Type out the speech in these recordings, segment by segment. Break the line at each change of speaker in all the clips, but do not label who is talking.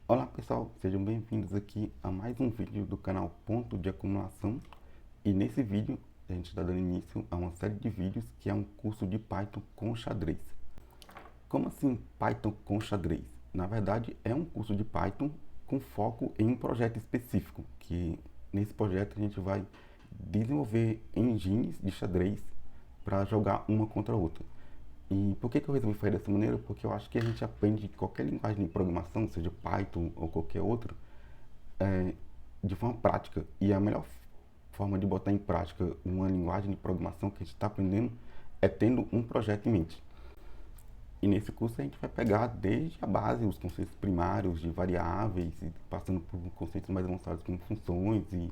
Olá pessoal, sejam bem-vindos aqui a mais um vídeo do canal Ponto de Acumulação. E nesse vídeo a gente está dando início a uma série de vídeos que é um curso de Python com xadrez. Como assim Python com xadrez? Na verdade é um curso de Python com foco em um projeto específico, que nesse projeto a gente vai desenvolver engines de xadrez para jogar uma contra a outra. E por que eu resolvi fazer dessa maneira? Porque eu acho que a gente aprende qualquer linguagem de programação, seja Python ou qualquer outra, de forma prática. E a melhor forma de botar em prática uma linguagem de programação que a gente está aprendendo é tendo um projeto em mente. E nesse curso a gente vai pegar desde a base, os conceitos primários de variáveis, e passando por conceitos mais avançados como funções e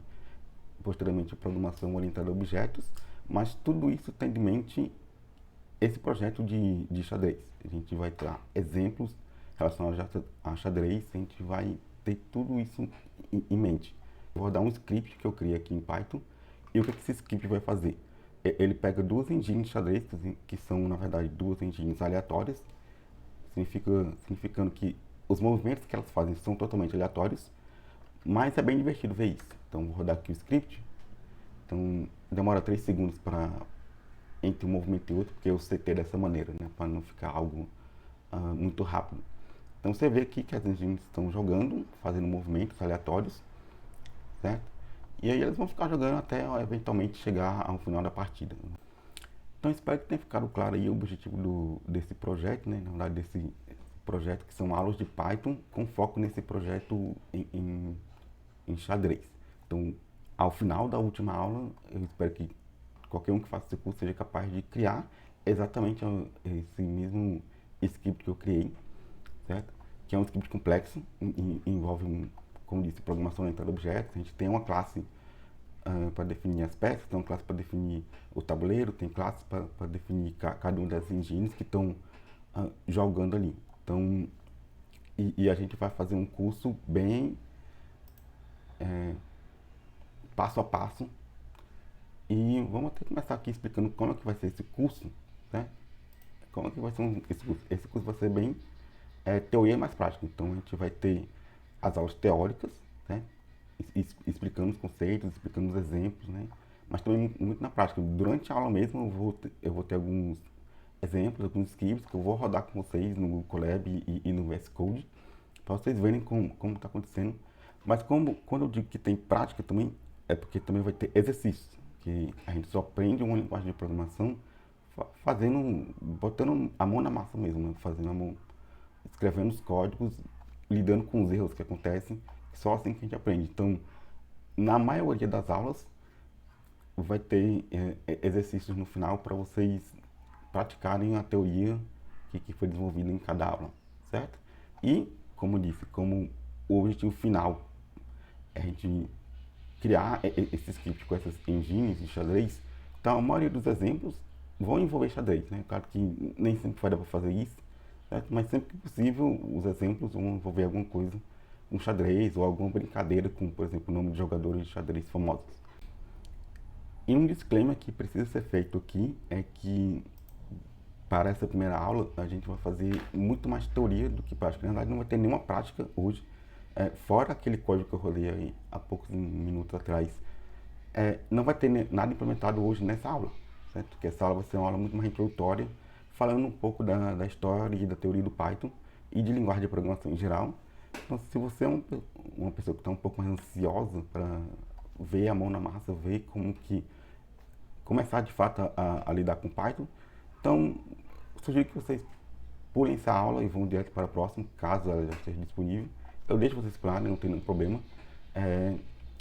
posteriormente programação orientada a objetos, mas tudo isso tem em mente esse projeto de xadrez. A gente vai ter exemplos relacionados a xadrez, a gente vai ter tudo isso em mente. Eu vou dar um script que eu criei aqui em Python, e o que esse script vai fazer? Ele pega duas engines de xadrez, que são na verdade duas engines aleatórias, significando que os movimentos que elas fazem são totalmente aleatórios, mas é bem divertido ver isso. Então vou rodar aqui o script. Então demora 3 segundos para entre um movimento e outro, porque eu setei dessa maneira, né, para não ficar algo muito rápido. Então você vê aqui que as engines estão jogando, fazendo movimentos aleatórios, certo? E aí eles vão ficar jogando até eventualmente chegar ao final da partida. Então espero que tenha ficado claro aí o objetivo desse projeto, né? Na verdade desse projeto que são aulas de Python com foco nesse projeto em xadrez. Então ao final da última aula eu espero que qualquer um que faça esse curso seja capaz de criar exatamente esse mesmo script que eu criei, certo? Que é um script complexo, envolve, como disse, programação orientada a objetos. A gente tem uma classe para definir as peças, tem uma classe para definir o tabuleiro, tem classe para definir cada uma das engines que estão jogando ali. Então, e a gente vai fazer um curso bem passo a passo. E vamos até começar aqui explicando como é que vai ser esse curso, né? Como é que vai ser esse curso? Esse curso vai ser bem teoria mais prática. Então a gente vai ter as aulas teóricas, né? Explicando os conceitos, explicando os exemplos, né? Mas também muito na prática. Durante a aula mesmo eu vou ter alguns exemplos, alguns scripts que eu vou rodar com vocês no Google Colab e no VS Code, para vocês verem como está acontecendo. Mas quando eu digo que tem prática também, é porque também vai ter exercícios, que a gente só aprende uma linguagem de programação fazendo, botando a mão na massa mesmo, né? Fazendo a mão, escrevendo os códigos, lidando com os erros que acontecem, só assim que a gente aprende. Então, na maioria das aulas, vai ter exercícios no final para vocês praticarem a teoria que foi desenvolvida em cada aula, certo? E, como eu disse, como o objetivo final é a gente criar esse script com essas engines de xadrez, então a maioria dos exemplos vão envolver xadrez, né? Claro que nem sempre vai dar para fazer isso, certo? Mas sempre que possível os exemplos vão envolver alguma coisa, um xadrez ou alguma brincadeira com, por exemplo, o nome de jogadores de xadrez famosos. E um disclaimer que precisa ser feito aqui é que para essa primeira aula a gente vai fazer muito mais teoria do que prática. Na verdade não vai ter nenhuma prática hoje, fora aquele código que eu rolei aí há poucos minutos atrás. Não vai ter nada implementado hoje nessa aula, certo? Porque essa aula vai ser uma aula muito mais introdutória, falando um pouco da história e da teoria do Python e de linguagem de programação em geral. Então, se você é uma pessoa que está um pouco mais ansiosa para ver a mão na massa, ver como que começar de fato a lidar com Python, então sugiro que vocês pulem essa aula e vão direto para a próxima, caso ela já esteja disponível. Eu deixo vocês explorarem, não tem nenhum problema.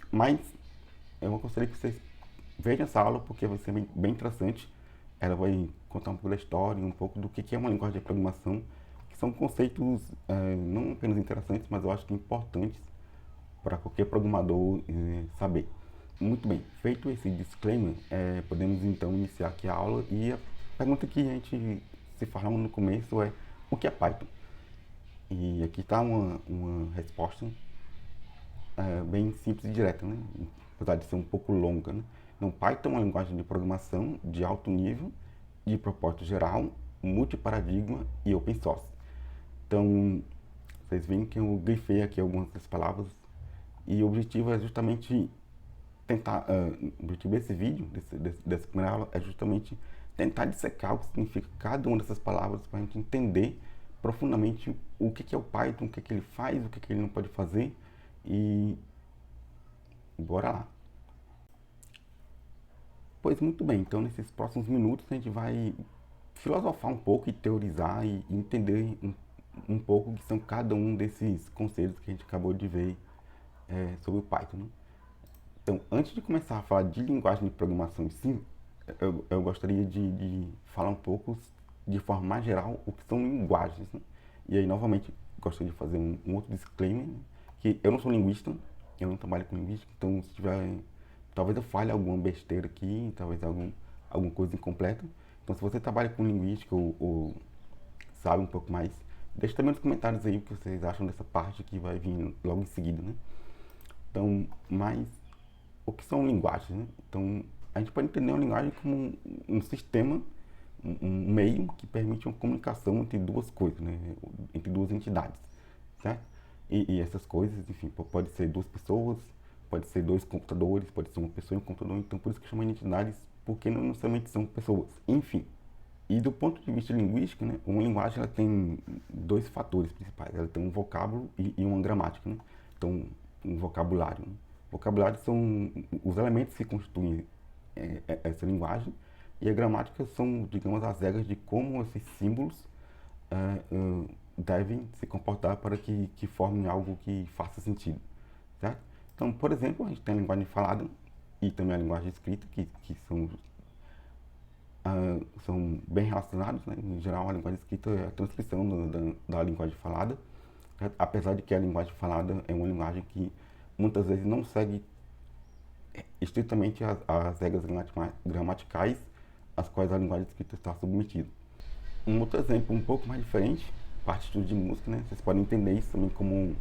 Mas eu aconselho que vocês vejam essa aula porque vai ser bem interessante. Ela vai contar um pouco da história, um pouco do que é uma linguagem de programação, que são conceitos não apenas interessantes, mas eu acho que importantes para qualquer programador saber. Muito bem, feito esse disclaimer, podemos então iniciar aqui a aula, e a pergunta que a gente se falava no começo é: o que é Python? E aqui está uma resposta bem simples e direta, né? Apesar de ser um pouco longa, né? Então, Python é uma linguagem de programação de alto nível, de propósito geral, multiparadigma e open source. Então, Vocês veem que eu grifei aqui algumas das palavras e o objetivo é justamente tentar, o objetivo desse vídeo, dessa primeira aula, é justamente tentar dissecar o que significa cada uma dessas palavras para a gente entender profundamente o que é o Python, o que ele faz, o que ele não pode fazer e bora lá. Pois muito bem, então nesses próximos minutos a gente vai filosofar um pouco e teorizar e entender um pouco o que são cada um desses conceitos que a gente acabou de ver sobre o Python, né? Então, antes de começar a falar de linguagem de programação em si, eu gostaria de falar um pouco, de forma mais geral, o que são linguagens, né? E aí, novamente, gostaria de fazer um outro disclaimer, né? Que eu não sou linguista, eu não trabalho com linguística, então se tiver, talvez eu fale alguma besteira aqui, talvez alguma coisa incompleta. Então, se você trabalha com linguística ou sabe um pouco mais, deixe também nos comentários aí o que vocês acham dessa parte que vai vir logo em seguida, né? Então, mas o que são linguagens, né? Então, a gente pode entender uma linguagem como um sistema, um meio que permite uma comunicação entre duas coisas, né? Entre duas entidades, certo? E essas coisas, enfim, pode ser duas pessoas, pode ser dois computadores, pode ser uma pessoa e um computador, então por isso que chama de entidades, porque não necessariamente são pessoas, enfim. E do ponto de vista linguístico, né, uma linguagem ela tem dois fatores principais. Ela tem um vocábulo e uma gramática, né? Então, um vocabulário, né? Vocabulário são os elementos que constituem essa linguagem e a gramática são, digamos, as regras de como esses símbolos devem se comportar para que formem algo que faça sentido, certo? Então, por exemplo, a gente tem a linguagem falada e também a linguagem escrita, que são bem relacionados, né? Em geral, a linguagem escrita é a transcrição da linguagem falada, certo? Apesar de que a linguagem falada é uma linguagem que muitas vezes não segue estritamente as regras gramaticais às quais a linguagem escrita está submetida. Um outro exemplo um pouco mais diferente, partitura de música, né? Vocês podem entender isso também como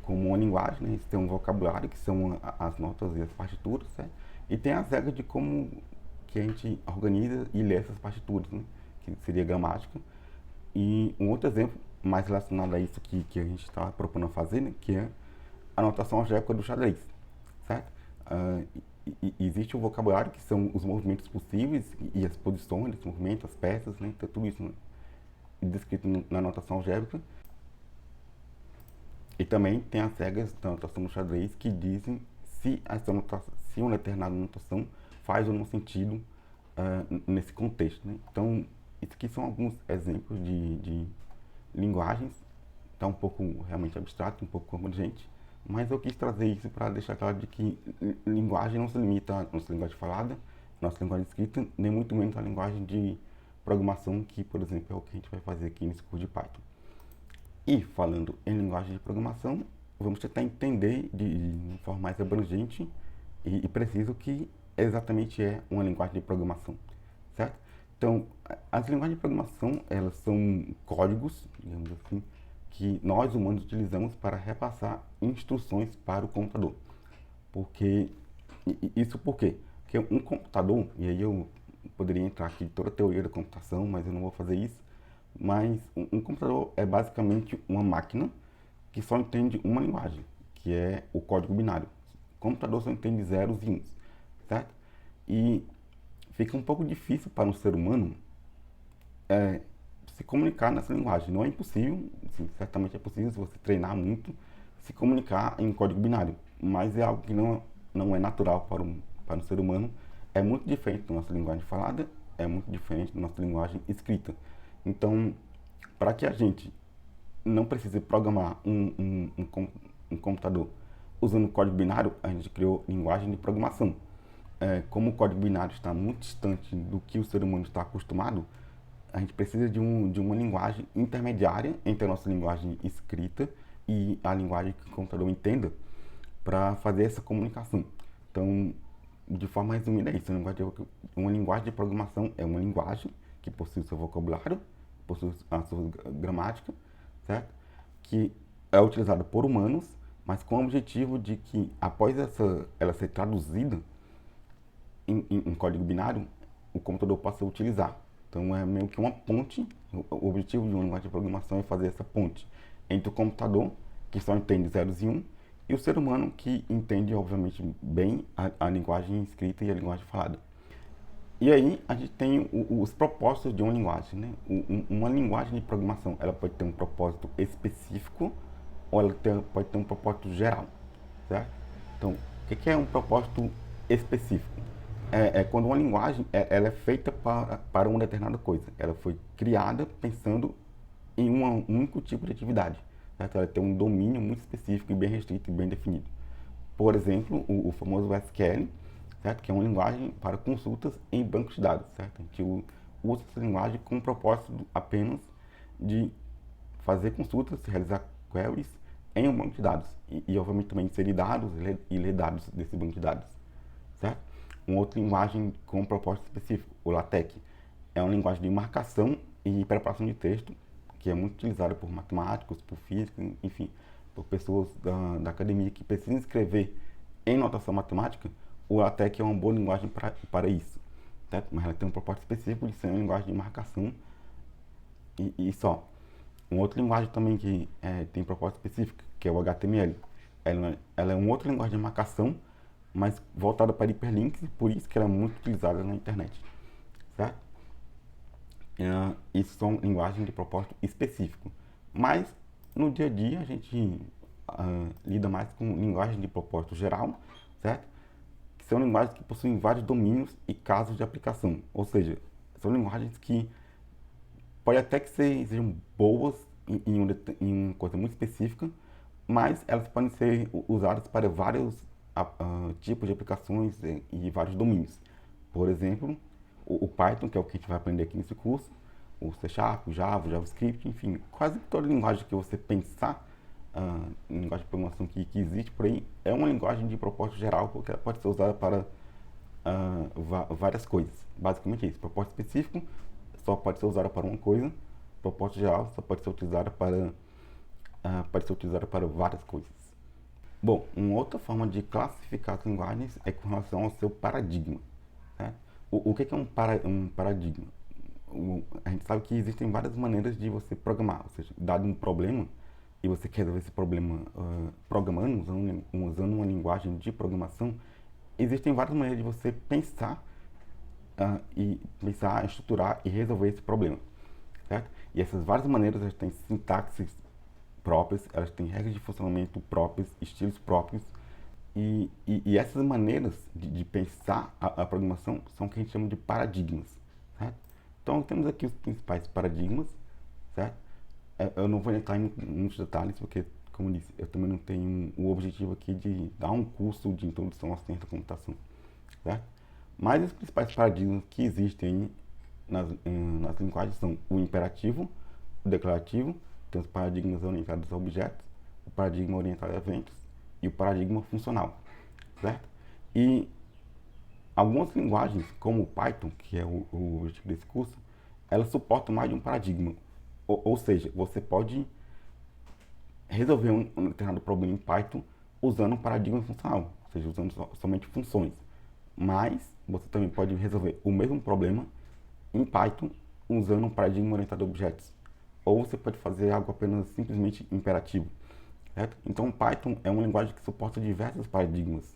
uma linguagem, né? Eles têm um vocabulário, que são as notas e as partituras, certo? E tem as regras de como que a gente organiza e lê essas partituras, né? Que seria a gramática. E um outro exemplo mais relacionado a isso que a gente está propondo fazer, né? Que é a notação algébrica do xadrez, certo? Existe o vocabulário, que são os movimentos possíveis e as posições desse movimento, as peças, né? Então, tudo isso, né? Descrito na notação algébrica. E também tem as regras da notação do xadrez que dizem se uma determinada notação faz ou não sentido nesse contexto, né? Então, isso aqui são alguns exemplos de linguagens. Está um pouco realmente abstrato, um pouco abrangente, mas eu quis trazer isso para deixar claro de que linguagem não se limita à nossa linguagem falada, nossa linguagem escrita, nem muito menos à linguagem de programação, que, por exemplo, é o que a gente vai fazer aqui nesse curso de Python. E, falando em linguagem de programação, vamos tentar entender de forma mais abrangente e precisa o que exatamente é uma linguagem de programação, certo? Então, as linguagens de programação, elas são códigos, digamos assim, que nós humanos utilizamos para repassar instruções para o computador. Isso por quê? Porque um computador, e aí eu poderia entrar aqui em toda a teoria da computação, mas eu não vou fazer isso, mas um computador é basicamente uma máquina que só entende uma linguagem, que é o código binário. O computador só entende zeros e uns, certo? E fica um pouco difícil para um ser humano se comunicar nessa linguagem. Não é impossível, assim, certamente é possível, se você treinar muito, se comunicar em código binário, mas é algo que não é natural para um ser humano. É muito diferente da nossa linguagem falada, é muito diferente da nossa linguagem escrita. Então, para que a gente não precise programar um computador usando código binário, a gente criou linguagem de programação. Como o código binário está muito distante do que o ser humano está acostumado, a gente precisa de uma linguagem intermediária entre a nossa linguagem escrita e a linguagem que o computador entenda para fazer essa comunicação. Então, de forma resumida, é isso. Uma linguagem de programação é uma linguagem que possui o seu vocabulário, possui a sua gramática, certo? Que é utilizada por humanos, mas com o objetivo de que, após ela ser traduzida em código binário, o computador possa utilizar. Então, é meio que uma ponte. O objetivo de uma linguagem de programação é fazer essa ponte entre o computador, que só entende zeros e um, e o ser humano, que entende, obviamente, bem a linguagem escrita e a linguagem falada. E aí a gente tem os propósitos de uma linguagem, né? Uma linguagem de programação, ela pode ter um propósito específico ou ela pode ter um propósito geral, certo? Então, o que é um propósito específico? É quando uma linguagem ela é feita para uma determinada coisa. Ela foi criada pensando em um único tipo de atividade, certo? Ela tem um domínio muito específico e bem restrito e bem definido. Por exemplo, o famoso SQL, certo? Que é uma linguagem para consultas em bancos de dados, certo? A gente usa essa linguagem com o propósito apenas de fazer consultas, realizar queries em um banco de dados e obviamente também inserir dados e ler dados desse banco de dados, certo? Uma outra linguagem com um propósito específico, o LaTeX, é uma linguagem de marcação e preparação de texto que é muito utilizada por matemáticos, por físicos, enfim, por pessoas da academia que precisam escrever em notação matemática. O LaTeX é uma boa linguagem para isso, certo? Mas ela tem um propósito específico de ser uma linguagem de marcação e só. Uma outra linguagem também que tem propósito específico, que é o HTML. Ela é uma outra linguagem de marcação, mas voltada para hiperlinks, e por isso que ela é muito utilizada na internet, certo? Isso são linguagens de propósito específico. Mas no dia a dia a gente lida mais com linguagens de propósito geral, certo? Que são linguagens que possuem vários domínios e casos de aplicação. Ou seja, são linguagens que pode até que sejam boas em uma coisa muito específica, mas elas podem ser usadas para vários tipos de aplicações e vários domínios. Por exemplo, o Python, que é o que a gente vai aprender aqui nesse curso, o C Sharp, o Java, o JavaScript, enfim, quase toda linguagem que você pensar, linguagem de programação que existe por aí, é uma linguagem de propósito geral, porque ela pode ser usada para várias coisas. Basicamente isso. Propósito específico só pode ser usada para uma coisa, propósito geral só pode ser utilizada para várias coisas. Bom, uma outra forma de classificar as linguagens é com relação ao seu paradigma. Né? O que é um paradigma? A gente sabe que existem várias maneiras de você programar, ou seja, dado um problema e você quer resolver esse problema programando, usando uma linguagem de programação, existem várias maneiras de você pensar estruturar e resolver esse problema, certo? E essas várias maneiras, elas têm sintaxes próprias, elas têm regras de funcionamento próprias, estilos próprios, e essas maneiras de pensar a programação são o que a gente chama de paradigmas, certo? Então, temos aqui os principais paradigmas, certo? Eu não vou entrar em muitos detalhes, porque, como eu disse, eu também não tenho o objetivo aqui de dar um curso de introdução à ciência da computação, certo? Mas os principais paradigmas que existem nas linguagens são o imperativo, o declarativo, tem os paradigmas orientados a objetos, o paradigma orientado a eventos e o paradigma funcional, certo? E algumas linguagens, como o Python, que é o objetivo desse curso, elas suportam mais de um paradigma. Ou seja, você pode resolver um determinado problema em Python usando um paradigma funcional, ou seja, usando somente funções. Mas você também pode resolver o mesmo problema em Python usando um paradigma orientado a objetos. Ou você pode fazer algo apenas simplesmente imperativo, certo? Então, Python é uma linguagem que suporta diversos paradigmas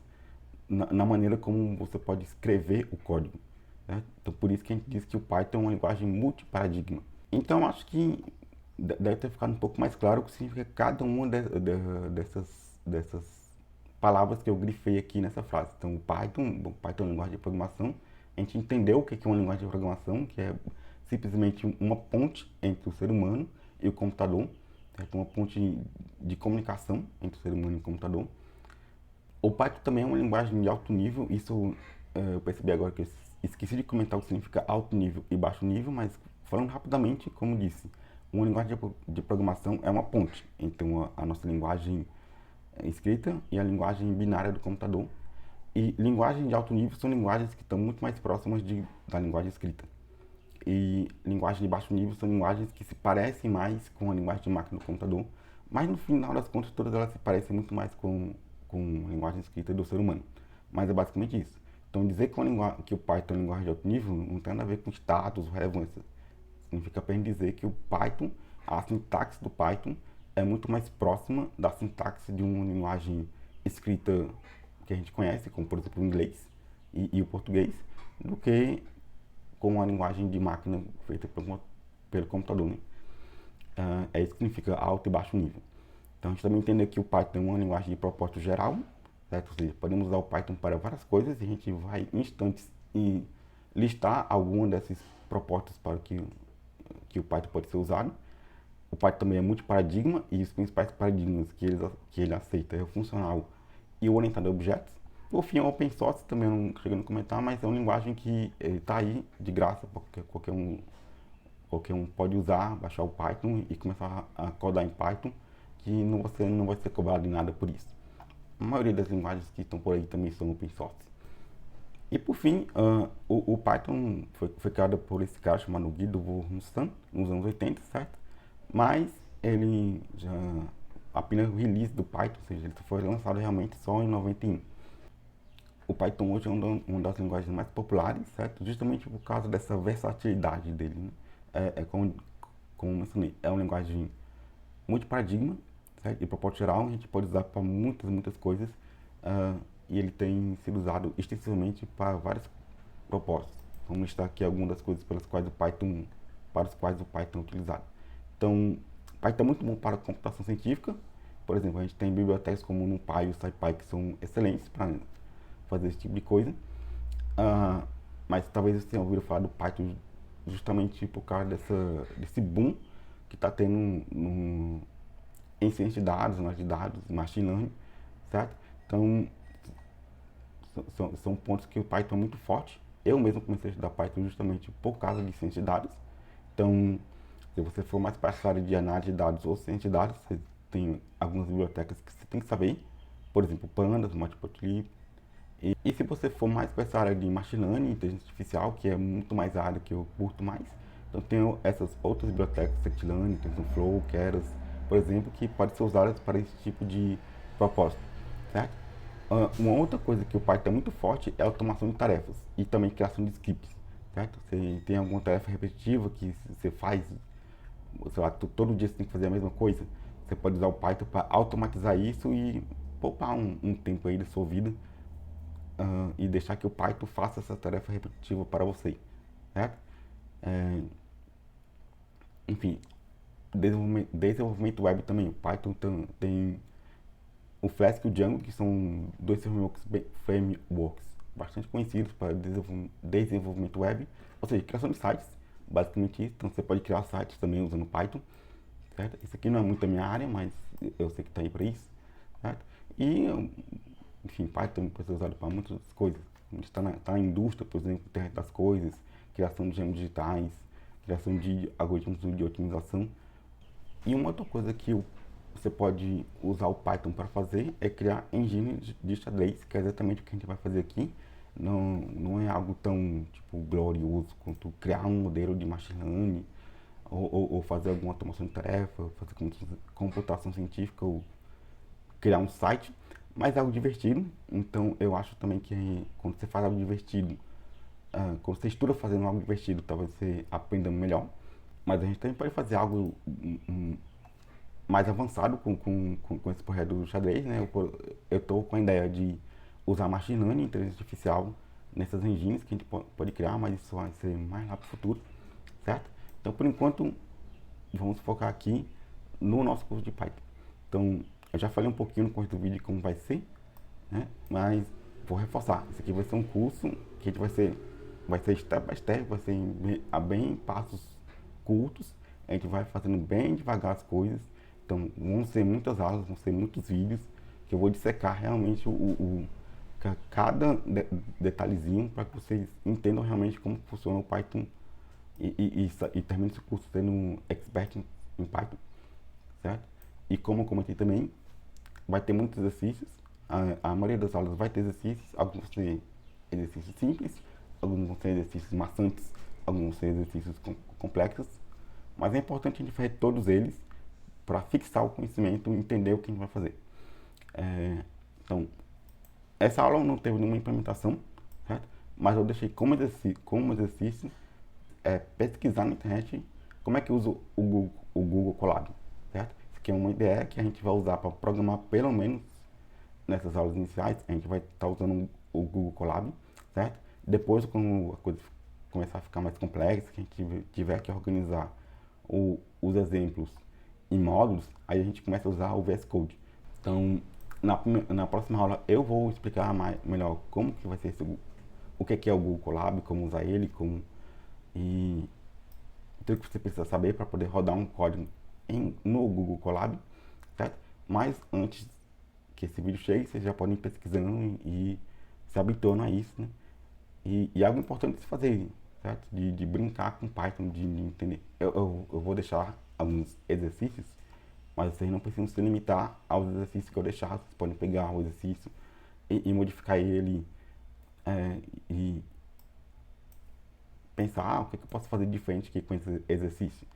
na maneira como você pode escrever o código, certo? Então, por isso que a gente diz que o Python é uma linguagem multiparadigma. Então, acho que deve ter ficado um pouco mais claro o que significa cada uma dessas palavras que eu grifei aqui nessa frase. Então, o Python é uma linguagem de programação. A gente entendeu o que é uma linguagem de programação, que é simplesmente uma ponte entre o ser humano e o computador, certo? Uma ponte de comunicação entre o ser humano e o computador. O Python também é uma linguagem de alto nível. Isso eu percebi agora que eu esqueci de comentar o que significa alto nível e baixo nível, mas falando rapidamente, como disse, uma linguagem de programação é uma ponte entre a nossa linguagem escrita e a linguagem binária do computador. E linguagens de alto nível são linguagens que estão muito mais próximas da linguagem escrita. E linguagens de baixo nível são linguagens que se parecem mais com a linguagem de máquina do computador, mas no final das contas todas elas se parecem muito mais com a linguagem escrita do ser humano. Mas é basicamente isso. Então dizer que o Python é uma linguagem de alto nível não tem nada a ver com status ou relevância. Significa apenas dizer que o Python, a sintaxe do Python, é muito mais próxima da sintaxe de uma linguagem escrita que a gente conhece, como por exemplo o inglês e o português, do que com uma linguagem de máquina feita pelo computador, né? É isso que significa alto e baixo nível. Então a gente também entende que o Python é uma linguagem de propósito geral, certo? Ou seja, podemos usar o Python para várias coisas e a gente vai em instantes e listar alguma desses propósitos para que o Python pode ser usado. O Python também é multiparadigma e os principais paradigmas que ele aceita é o funcional e o orientado a objetos. Por fim, é open source, também não chegando a comentar, mas é uma linguagem que está aí de graça, porque qualquer um pode usar, baixar o Python e começar a codar em Python, que você não vai ser cobrado em nada por isso. A maioria das linguagens que estão por aí também são open source. E por fim, o Python foi criado por esse cara chamado Guido Wurmstan, nos anos 80, certo? Mas ele já, apenas o release do Python, ou seja, ele foi lançado realmente só em 91. O Python hoje é uma das linguagens mais populares, certo? Justamente por causa dessa versatilidade dele, né? Como mencionei, é uma linguagem multiparadigma, certo? De propósito geral, a gente pode usar para muitas coisas, e ele tem sido usado extensivamente para vários propósitos. Vamos listar aqui algumas das coisas para os quais o Python é utilizado. Então, Python é muito bom para computação científica. Por exemplo, a gente tem bibliotecas como o NumPy e o SciPy que são excelentes para fazer esse tipo de coisa. Mas talvez você tenha ouvido falar do Python justamente por causa desse boom que está tendo em ciência de dados, análise de dados, machine learning, certo? Então, são pontos que o Python é muito forte. Eu mesmo comecei a estudar Python justamente por causa de ciência de dados. Então, se você for mais para essa área de análise de dados ou ciência de dados, você tem algumas bibliotecas que você tem que saber. Por exemplo, Pandas, Matplotlib. E se você for mais para essa área de machine learning, inteligência artificial, que é muito mais a área que eu curto mais, então tem essas outras bibliotecas, scikit-learn, TensorFlow, Keras, por exemplo, que podem ser usadas para esse tipo de propósito, certo? Uma outra coisa que o Python é muito forte é a automação de tarefas e também criação de scripts, certo? Você tem alguma tarefa repetitiva que você faz, sei lá, todo dia você tem que fazer a mesma coisa, você pode usar o Python para automatizar isso e poupar um tempo aí da sua vida, e deixar que o Python faça essa tarefa repetitiva para você, certo? Enfim, desenvolvimento web também. O Python tem o Flask e o Django, que são dois frameworks bastante conhecidos para desenvolvimento web, ou seja, criação de sites, basicamente isso. Então você pode criar sites também usando Python, certo? Isso aqui não é muito a minha área, mas eu sei que está aí para isso, certo? E, enfim, Python pode ser usado para muitas coisas. A gente está na indústria, por exemplo, internet das coisas, criação de gemas digitais, criação de algoritmos de otimização. E uma outra coisa que você pode usar o Python para fazer é criar engines de xadrez, que é exatamente o que a gente vai fazer aqui. Não é algo tão glorioso quanto criar um modelo de machine learning ou fazer alguma automação de tarefa, fazer computação científica ou criar um site, mas é algo divertido. Então eu acho também que quando você faz algo divertido, quando você estuda fazendo algo divertido, talvez você aprenda melhor. Mas a gente também pode fazer algo mais avançado com esse projeto do xadrez, né? Eu estou com a ideia de usar machine learning, inteligência artificial, nessas engines que a gente pode criar, mas isso vai ser mais lá para o futuro, certo? Então, por enquanto, vamos focar aqui no nosso curso de Python. Então, eu já falei um pouquinho no curso do vídeo como vai ser, né? Mas vou reforçar. Esse aqui vai ser um curso que a gente vai ser step by step, vai ser bem passos curtos. A gente vai fazendo bem devagar as coisas. Então, vão ser muitas aulas, vão ser muitos vídeos que eu vou dissecar realmente cada detalhezinho para que vocês entendam realmente como funciona o Python e termine esse curso sendo um expert em Python, certo? E como eu comentei também, vai ter muitos exercícios. A maioria das aulas vai ter exercícios, alguns vão ser exercícios simples, alguns vão ser exercícios maçantes, alguns vão ser exercícios complexos, mas é importante a gente fazer todos eles para fixar o conhecimento e entender o que a gente vai fazer. Então, essa aula não teve nenhuma implementação, certo? Mas eu deixei como exercício pesquisar na internet como é que usa o Google Colab, certo? Isso porque uma ideia que a gente vai usar para programar, pelo menos nessas aulas iniciais, a gente vai estar usando o Google Colab, certo? Depois, quando a coisa começar a ficar mais complexa, que a gente tiver que organizar os exemplos em módulos, aí a gente começa a usar o VS Code. Então, na próxima aula eu vou explicar melhor como que vai ser o que é o Google Colab, como usar ele, e tudo que você precisa saber para poder rodar um código no Google Colab, certo? Mas antes que esse vídeo chegue, vocês já podem ir pesquisando e se habituando a isso, né? E algo importante de se fazer, certo? De brincar com Python, de entender. Eu vou deixar alguns exercícios, mas vocês não precisam se limitar aos exercícios que eu deixar. Vocês podem pegar o exercício e modificar ele e pensar, o que eu posso fazer diferente aqui com esse exercício?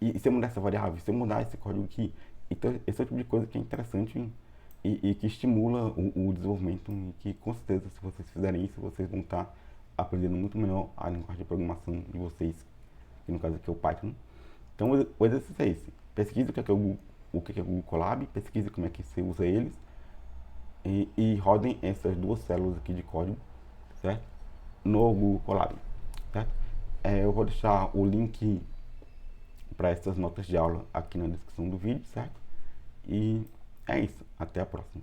E se eu mudar essa variável, se eu mudar esse código aqui? Então, esse é o tipo de coisa que é interessante e que estimula o desenvolvimento e que, com certeza, se vocês fizerem isso, vocês vão estar aprendendo muito melhor a linguagem de programação de vocês, que no caso aqui é o Python. Então, o exercício é esse. Pesquise o que é o Google Colab, pesquise como é que você usa eles e rodem essas duas células aqui de código, certo? No Google Colab, certo? Eu vou deixar o link para essas notas de aula aqui na descrição do vídeo, certo? E é isso. Até a próxima.